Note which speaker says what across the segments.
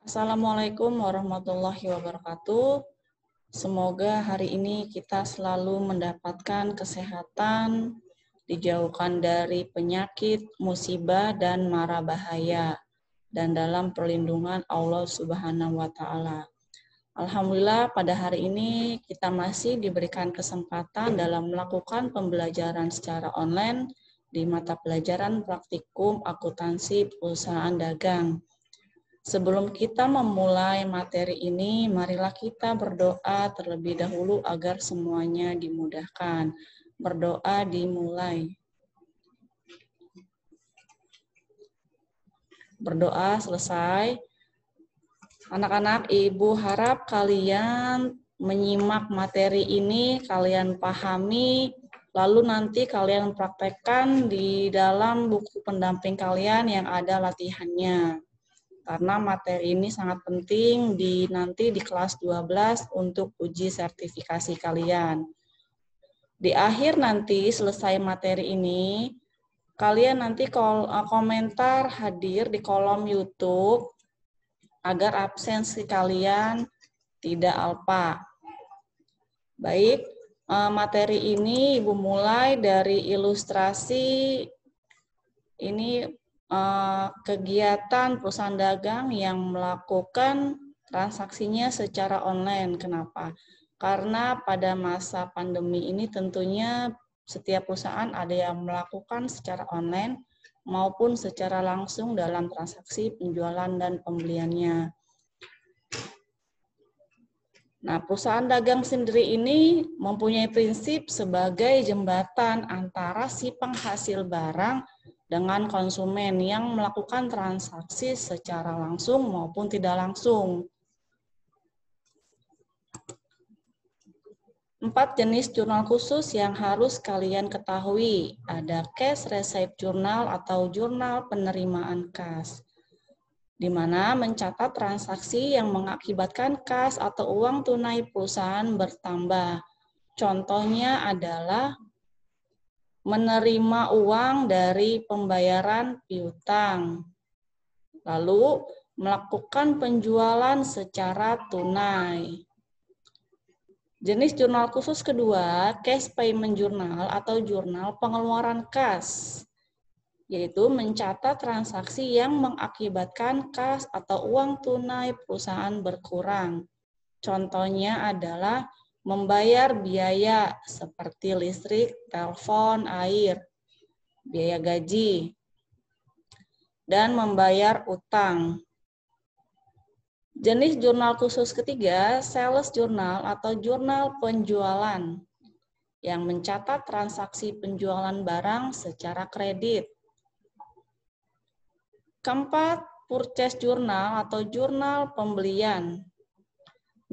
Speaker 1: Assalamualaikum warahmatullahi wabarakatuh. Semoga hari ini kita selalu mendapatkan kesehatan, dijauhkan dari penyakit, musibah, dan mara bahaya, dan dalam perlindungan Allah Subhanahu wa Ta'ala. Alhamdulillah, pada hari ini kita masih diberikan kesempatan dalam melakukan pembelajaran secara online di mata pelajaran praktikum akuntansi perusahaan dagang. Sebelum kita memulai materi ini, marilah kita berdoa terlebih dahulu agar semuanya dimudahkan. Berdoa dimulai. Berdoa selesai. Anak-anak, Ibu harap kalian menyimak materi ini, kalian pahami, lalu nanti kalian praktekkan di dalam buku pendamping kalian yang ada latihannya. Karena materi ini sangat penting nanti di kelas 12 untuk uji sertifikasi kalian. Di akhir nanti selesai materi ini, kalian nanti komentar hadir di kolom YouTube agar absensi kalian tidak alpa. Baik, materi ini Ibu mulai dari ilustrasi ini kegiatan perusahaan dagang yang melakukan transaksinya secara online. Kenapa? Karena pada masa pandemi ini tentunya setiap perusahaan ada yang melakukan secara online maupun secara langsung dalam transaksi penjualan dan pembeliannya. Nah, perusahaan dagang sendiri ini mempunyai prinsip sebagai jembatan antara si penghasil barang dengan konsumen yang melakukan transaksi secara langsung maupun tidak langsung. 4 jenis jurnal khusus yang harus kalian ketahui. Ada cash receipt journal atau jurnal penerimaan kas, di mana mencatat transaksi yang mengakibatkan kas atau uang tunai perusahaan bertambah. Contohnya adalah menerima uang dari pembayaran piutang, lalu melakukan penjualan secara tunai. Jenis jurnal khusus kedua, cash payment journal atau jurnal pengeluaran kas, yaitu mencatat transaksi yang mengakibatkan kas atau uang tunai perusahaan berkurang. Contohnya adalah membayar biaya seperti listrik, telepon, air, biaya gaji, dan membayar utang. Jenis jurnal khusus ketiga, sales journal atau jurnal penjualan, yang mencatat transaksi penjualan barang secara kredit. Keempat, purchase journal atau jurnal pembelian,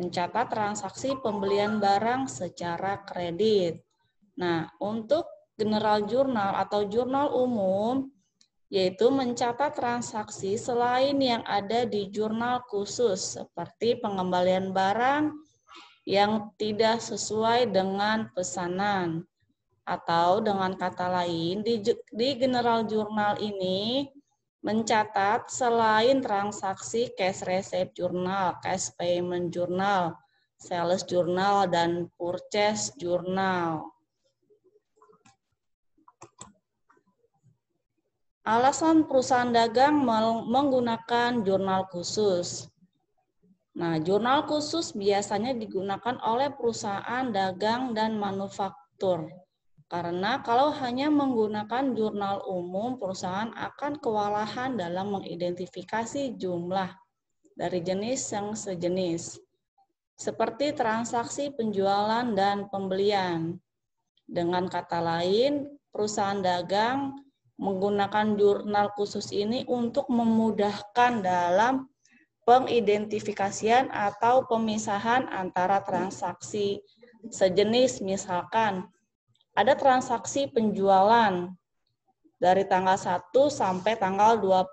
Speaker 1: mencatat transaksi pembelian barang secara kredit. Nah, untuk general journal atau jurnal umum, yaitu mencatat transaksi selain yang ada di jurnal khusus, seperti pengembalian barang yang tidak sesuai dengan pesanan. Atau dengan kata lain, di general journal ini mencatat selain transaksi cash receipt journal, cash payment journal, sales journal, dan purchase journal. Alasan perusahaan dagang menggunakan jurnal khusus. Nah, jurnal khusus biasanya digunakan oleh perusahaan dagang dan manufaktur. Karena kalau hanya menggunakan jurnal umum, perusahaan akan kewalahan dalam mengidentifikasi jumlah dari jenis yang sejenis, seperti transaksi penjualan dan pembelian. Dengan kata lain, perusahaan dagang menggunakan jurnal khusus ini untuk memudahkan dalam pengidentifikasian atau pemisahan antara transaksi sejenis. Misalkan, ada transaksi penjualan dari tanggal 1 sampai tanggal 25.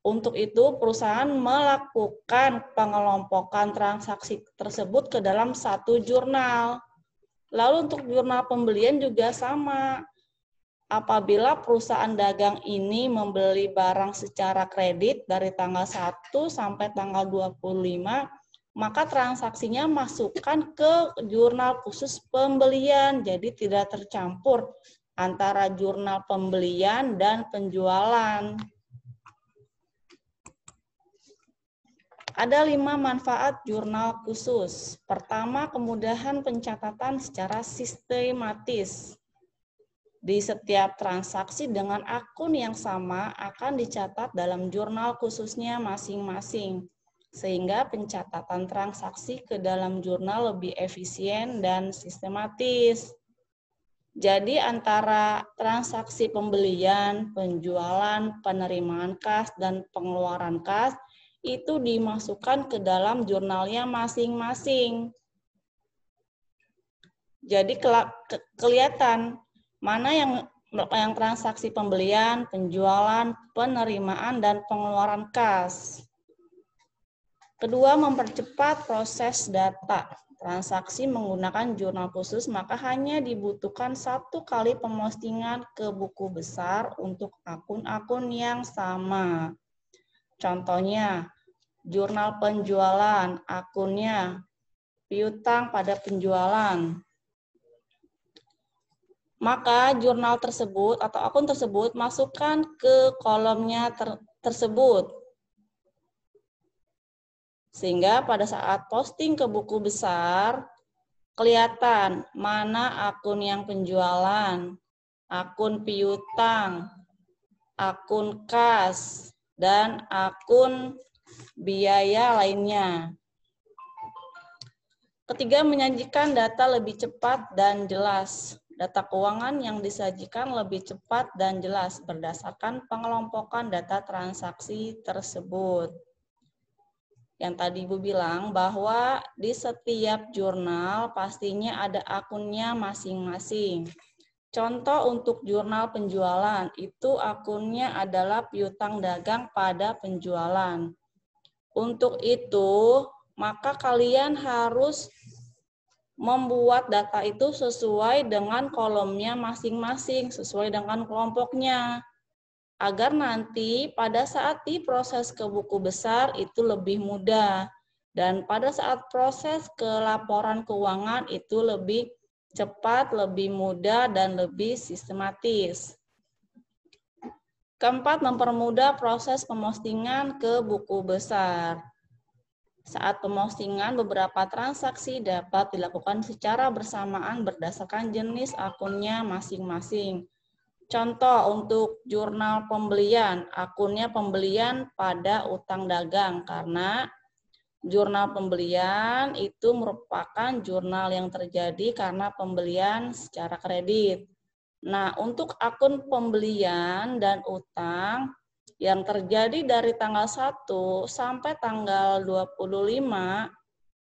Speaker 1: Untuk itu, perusahaan melakukan pengelompokan transaksi tersebut ke dalam satu jurnal. Lalu untuk jurnal pembelian juga sama. apabila perusahaan dagang ini membeli barang secara kredit dari tanggal 1 sampai tanggal 25, maka transaksinya masukkan ke jurnal khusus pembelian. Jadi tidak tercampur antara jurnal pembelian dan penjualan. Ada 5 manfaat jurnal khusus. Pertama, kemudahan pencatatan secara sistematis. Di setiap transaksi dengan akun yang sama akan dicatat dalam jurnal khususnya masing-masing, sehingga pencatatan transaksi ke dalam jurnal lebih efisien dan sistematis. Jadi antara transaksi pembelian, penjualan, penerimaan kas, dan pengeluaran kas itu dimasukkan ke dalam jurnalnya masing-masing. Jadi kelihatan mana yang transaksi pembelian, penjualan, penerimaan, dan pengeluaran kas. Kedua, mempercepat proses data. Transaksi menggunakan jurnal khusus, maka hanya dibutuhkan 1 kali pemostingan ke buku besar untuk akun-akun yang sama. Contohnya, jurnal penjualan, akunnya piutang pada penjualan. Maka jurnal tersebut atau akun tersebut masukkan ke kolomnya tersebut. Sehingga pada saat posting ke buku besar, kelihatan mana akun yang penjualan, akun piutang, akun kas, dan akun biaya lainnya. Ketiga, menyajikan data lebih cepat dan jelas. Data keuangan yang disajikan lebih cepat dan jelas berdasarkan pengelompokan data transaksi tersebut. Yang tadi Ibu bilang bahwa di setiap jurnal pastinya ada akunnya masing-masing. Contoh untuk jurnal penjualan, itu akunnya adalah piutang dagang pada penjualan. Untuk itu, maka kalian harus membuat data itu sesuai dengan kolomnya masing-masing, sesuai dengan kelompoknya. Agar nanti pada saat diproses ke buku besar itu lebih mudah. Dan pada saat proses ke laporan keuangan itu lebih cepat, lebih mudah, dan lebih sistematis. Keempat, mempermudah proses pemostingan ke buku besar. Saat pemostingan, beberapa transaksi dapat dilakukan secara bersamaan berdasarkan jenis akunnya masing-masing. Contoh untuk jurnal pembelian, akunnya pembelian pada utang dagang karena jurnal pembelian itu merupakan jurnal yang terjadi karena pembelian secara kredit. Nah, untuk akun pembelian dan utang yang terjadi dari tanggal 1 sampai tanggal 25,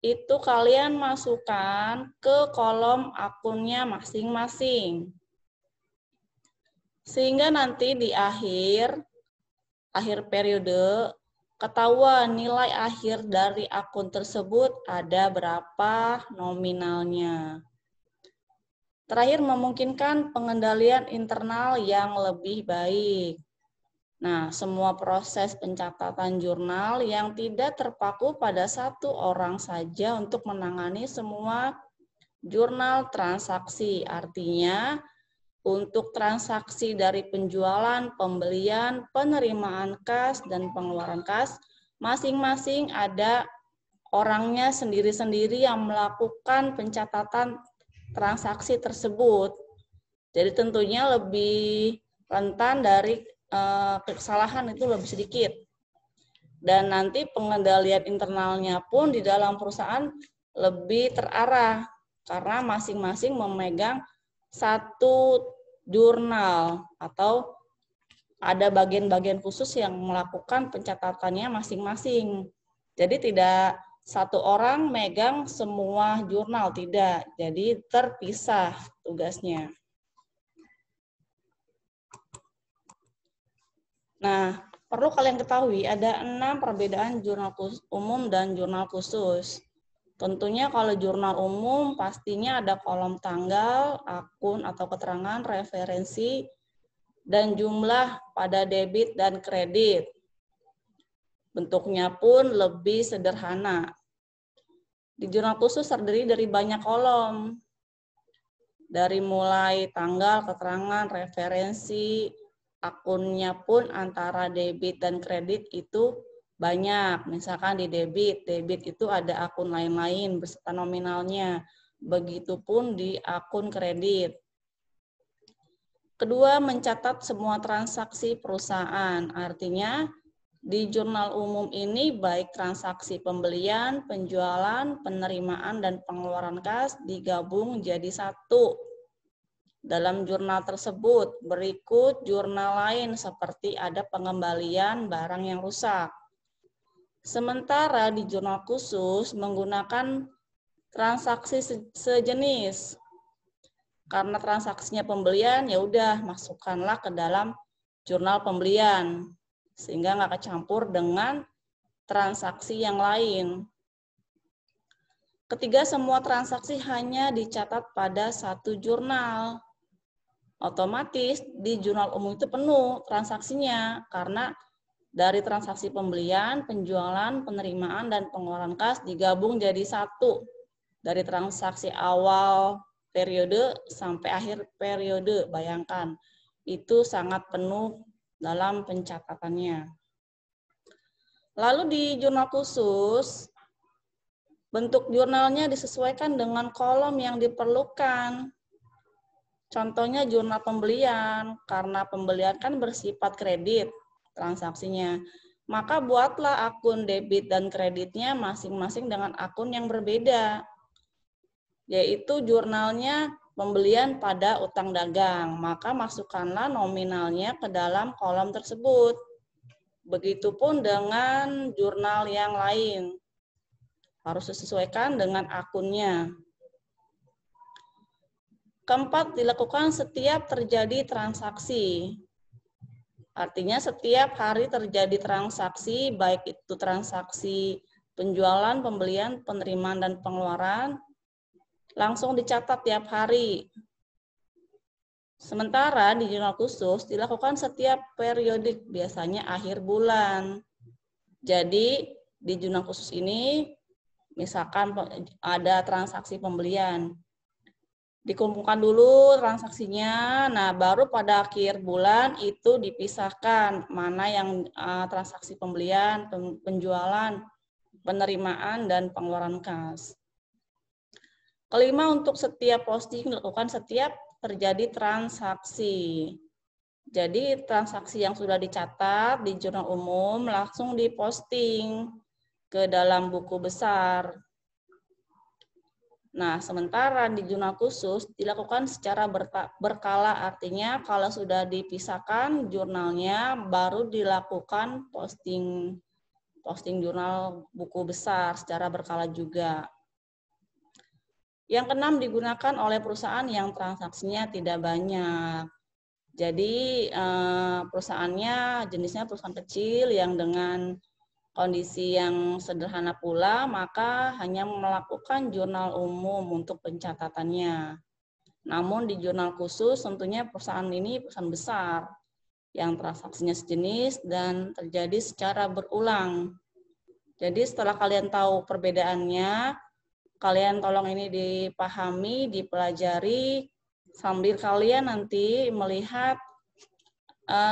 Speaker 1: itu kalian masukkan ke kolom akunnya masing-masing. Sehingga nanti di akhir periode, ketahuan nilai akhir dari akun tersebut ada berapa nominalnya. Terakhir, memungkinkan pengendalian internal yang lebih baik. Nah, semua proses pencatatan jurnal yang tidak terpaku pada satu orang saja untuk menangani semua jurnal transaksi. Artinya, untuk transaksi dari penjualan, pembelian, penerimaan kas, dan pengeluaran kas, masing-masing ada orangnya sendiri-sendiri yang melakukan pencatatan transaksi tersebut. Jadi tentunya lebih rentan dari kesalahan itu lebih sedikit. Dan nanti pengendalian internalnya pun di dalam perusahaan lebih terarah karena masing-masing memegang satu jurnal atau ada bagian-bagian khusus yang melakukan pencatatannya masing-masing. Jadi tidak satu orang megang semua jurnal, tidak. Jadi terpisah tugasnya. Nah, perlu kalian ketahui ada 6 perbedaan jurnal umum dan jurnal khusus. Tentunya kalau jurnal umum pastinya ada kolom tanggal, akun atau keterangan, referensi, dan jumlah pada debit dan kredit. Bentuknya pun lebih sederhana. Di jurnal khusus terdiri dari banyak kolom. Dari mulai tanggal, keterangan, referensi, akunnya pun antara debit dan kredit itu banyak. Misalkan di debit itu ada akun lain-lain beserta nominalnya. Begitupun di akun kredit. Kedua, mencatat semua transaksi perusahaan. Artinya, di jurnal umum ini baik transaksi pembelian, penjualan, penerimaan, dan pengeluaran kas digabung jadi satu. Dalam jurnal tersebut berikut jurnal lain seperti ada pengembalian barang yang rusak. Sementara di jurnal khusus menggunakan transaksi sejenis. Karena transaksinya pembelian, ya udah masukkanlah ke dalam jurnal pembelian. Sehingga nggak kecampur dengan transaksi yang lain. Ketiga, semua transaksi hanya dicatat pada satu jurnal. Otomatis di jurnal umum itu penuh transaksinya, karena dari transaksi pembelian, penjualan, penerimaan, dan pengeluaran kas digabung jadi satu. Dari transaksi awal periode sampai akhir periode, bayangkan. Itu sangat penuh dalam pencatatannya. Lalu di jurnal khusus, bentuk jurnalnya disesuaikan dengan kolom yang diperlukan. Contohnya jurnal pembelian, karena pembelian kan bersifat kredit transaksinya. Maka buatlah akun debit dan kreditnya masing-masing dengan akun yang berbeda. Yaitu jurnalnya pembelian pada utang dagang. Maka masukkanlah nominalnya ke dalam kolom tersebut. Begitupun dengan jurnal yang lain. Harus disesuaikan dengan akunnya. Keempat, dilakukan setiap terjadi transaksi. Artinya setiap hari terjadi transaksi, baik itu transaksi penjualan, pembelian, penerimaan, dan pengeluaran, langsung dicatat tiap hari. Sementara di jurnal khusus dilakukan setiap periodik, biasanya akhir bulan. Jadi di jurnal khusus ini, misalkan ada transaksi pembelian, dikumpulkan dulu transaksinya, nah baru pada akhir bulan itu dipisahkan mana yang transaksi pembelian, penjualan, penerimaan, dan pengeluaran kas. Kelima, untuk setiap posting dilakukan setiap terjadi transaksi. Jadi transaksi yang sudah dicatat di jurnal umum langsung diposting ke dalam buku besar. Nah, sementara di jurnal khusus dilakukan secara berkala, artinya kalau sudah dipisahkan jurnalnya baru dilakukan posting jurnal buku besar secara berkala juga. Yang keenam, digunakan oleh perusahaan yang transaksinya tidak banyak. Jadi perusahaannya jenisnya perusahaan kecil yang dengan kondisi yang sederhana pula, maka hanya melakukan jurnal umum untuk pencatatannya. Namun di jurnal khusus tentunya perusahaan ini perusahaan besar yang transaksinya sejenis dan terjadi secara berulang. Jadi setelah kalian tahu perbedaannya, kalian tolong ini dipahami, dipelajari, sambil kalian nanti melihat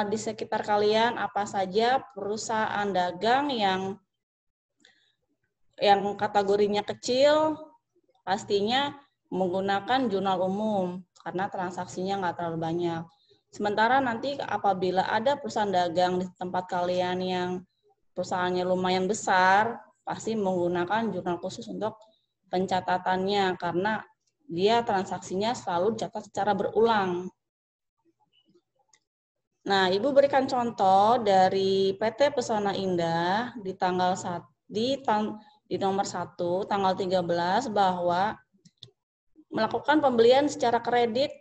Speaker 1: di sekitar kalian apa saja perusahaan dagang yang kategorinya kecil, pastinya menggunakan jurnal umum karena transaksinya nggak terlalu banyak. Sementara nanti apabila ada perusahaan dagang di tempat kalian yang perusahaannya lumayan besar, pasti menggunakan jurnal khusus untuk pencatatannya karena dia transaksinya selalu dicatat secara berulang. Nah, Ibu berikan contoh dari PT Pesona Indah di nomor 1 tanggal 13 bahwa melakukan pembelian secara kredit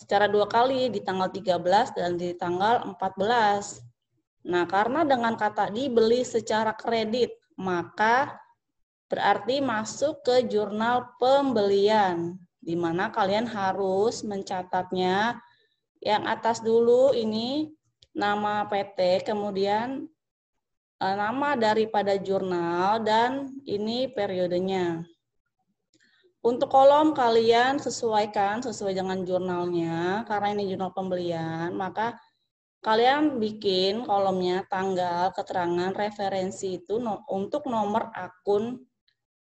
Speaker 1: secara 2 kali di tanggal 13 dan di tanggal 14. Nah, karena dengan kata dibeli secara kredit, maka berarti masuk ke jurnal pembelian, di mana kalian harus mencatatnya Yang atas dulu ini nama PT, kemudian nama daripada jurnal, dan ini periodenya. Untuk kolom kalian sesuaikan sesuai dengan jurnalnya, karena ini jurnal pembelian, maka kalian bikin kolomnya tanggal, keterangan, referensi itu untuk nomor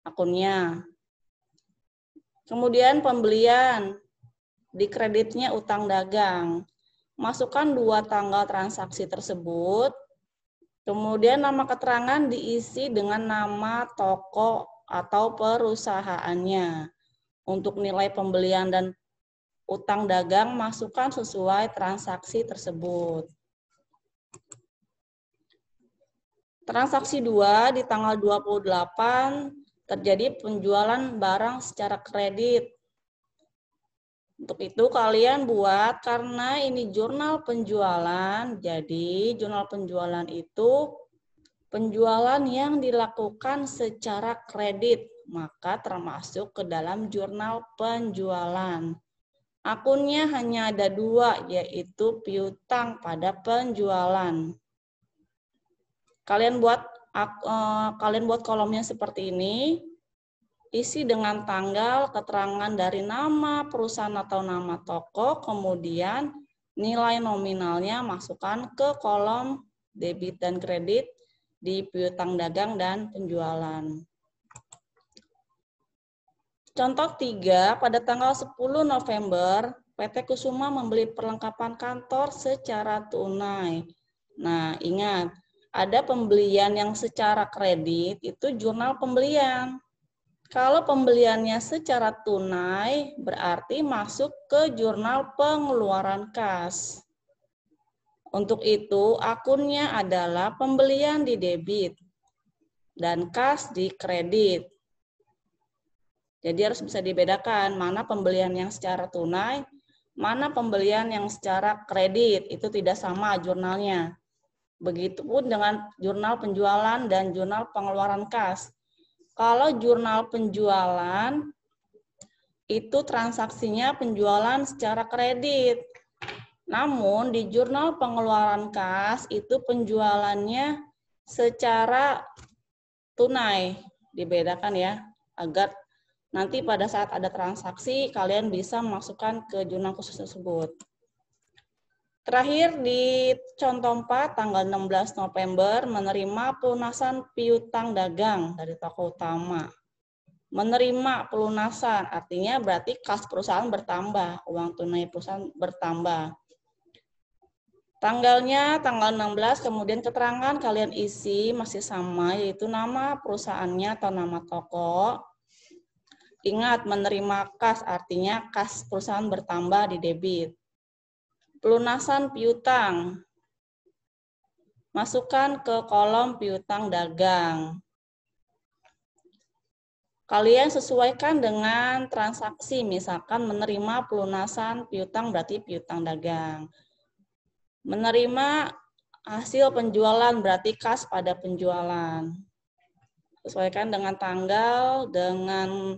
Speaker 1: akunnya. Kemudian pembelian, di kreditnya utang dagang. Masukkan 2 tanggal transaksi tersebut. Kemudian nama keterangan diisi dengan nama toko atau perusahaannya. Untuk nilai pembelian dan utang dagang, masukkan sesuai transaksi tersebut. Transaksi 2 di tanggal 28 terjadi penjualan barang secara kredit. Untuk itu kalian buat, karena ini jurnal penjualan, jadi jurnal penjualan itu penjualan yang dilakukan secara kredit, maka termasuk ke dalam jurnal penjualan. Akunnya hanya ada 2, yaitu piutang pada penjualan. Kalian buat kolomnya seperti ini. Isi dengan tanggal, keterangan dari nama perusahaan atau nama toko, kemudian nilai nominalnya masukkan ke kolom debit dan kredit di piutang dagang dan penjualan. Contoh 3, pada tanggal 10 November, PT Kusuma membeli perlengkapan kantor secara tunai. Nah, ingat, ada pembelian yang secara kredit, itu jurnal pembelian. Kalau pembeliannya secara tunai, berarti masuk ke jurnal pengeluaran kas. Untuk itu, akunnya adalah pembelian di debit dan kas di kredit. Jadi harus bisa dibedakan mana pembelian yang secara tunai, mana pembelian yang secara kredit. Itu tidak sama jurnalnya. Begitupun dengan jurnal penjualan dan jurnal pengeluaran kas. Kalau jurnal penjualan, itu transaksinya penjualan secara kredit. Namun di jurnal pengeluaran kas, itu penjualannya secara tunai. Dibedakan ya, agar nanti pada saat ada transaksi, kalian bisa memasukkan ke jurnal khusus tersebut. Terakhir di contoh 4, tanggal 16 November, menerima pelunasan piutang dagang dari toko utama. Menerima pelunasan, artinya berarti kas perusahaan bertambah, uang tunai perusahaan bertambah. Tanggalnya tanggal 16, kemudian keterangan kalian isi masih sama, yaitu nama perusahaannya atau nama toko. Ingat, menerima kas, artinya kas perusahaan bertambah di debit. Pelunasan piutang, masukkan ke kolom piutang dagang. Kalian sesuaikan dengan transaksi, misalkan menerima pelunasan piutang berarti piutang dagang. Menerima hasil penjualan berarti kas pada penjualan. Sesuaikan dengan tanggal, dengan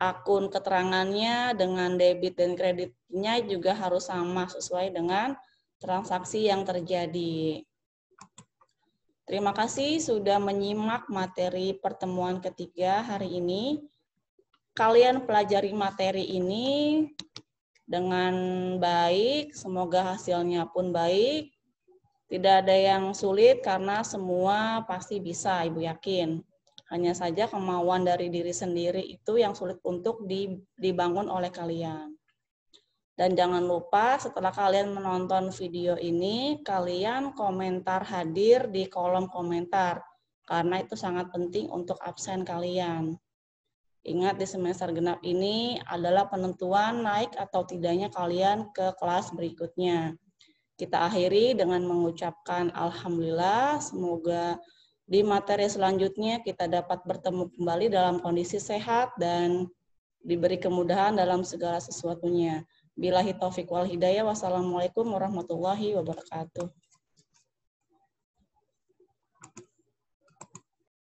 Speaker 1: akun keterangannya, dengan debit dan kreditnya juga harus sama sesuai dengan transaksi yang terjadi. Terima kasih sudah menyimak materi pertemuan ketiga hari ini. Kalian pelajari materi ini dengan baik, semoga hasilnya pun baik. Tidak ada yang sulit karena semua pasti bisa, Ibu yakin. Hanya saja kemauan dari diri sendiri itu yang sulit untuk dibangun oleh kalian. Dan jangan lupa setelah kalian menonton video ini, kalian komentar hadir di kolom komentar. Karena itu sangat penting untuk absen kalian. Ingat di semester genap ini adalah penentuan naik atau tidaknya kalian ke kelas berikutnya. Kita akhiri dengan mengucapkan alhamdulillah, semoga di materi selanjutnya kita dapat bertemu kembali dalam kondisi sehat dan diberi kemudahan dalam segala sesuatunya. Billahi taufiq wal hidayah. Wassalamualaikum warahmatullahi wabarakatuh.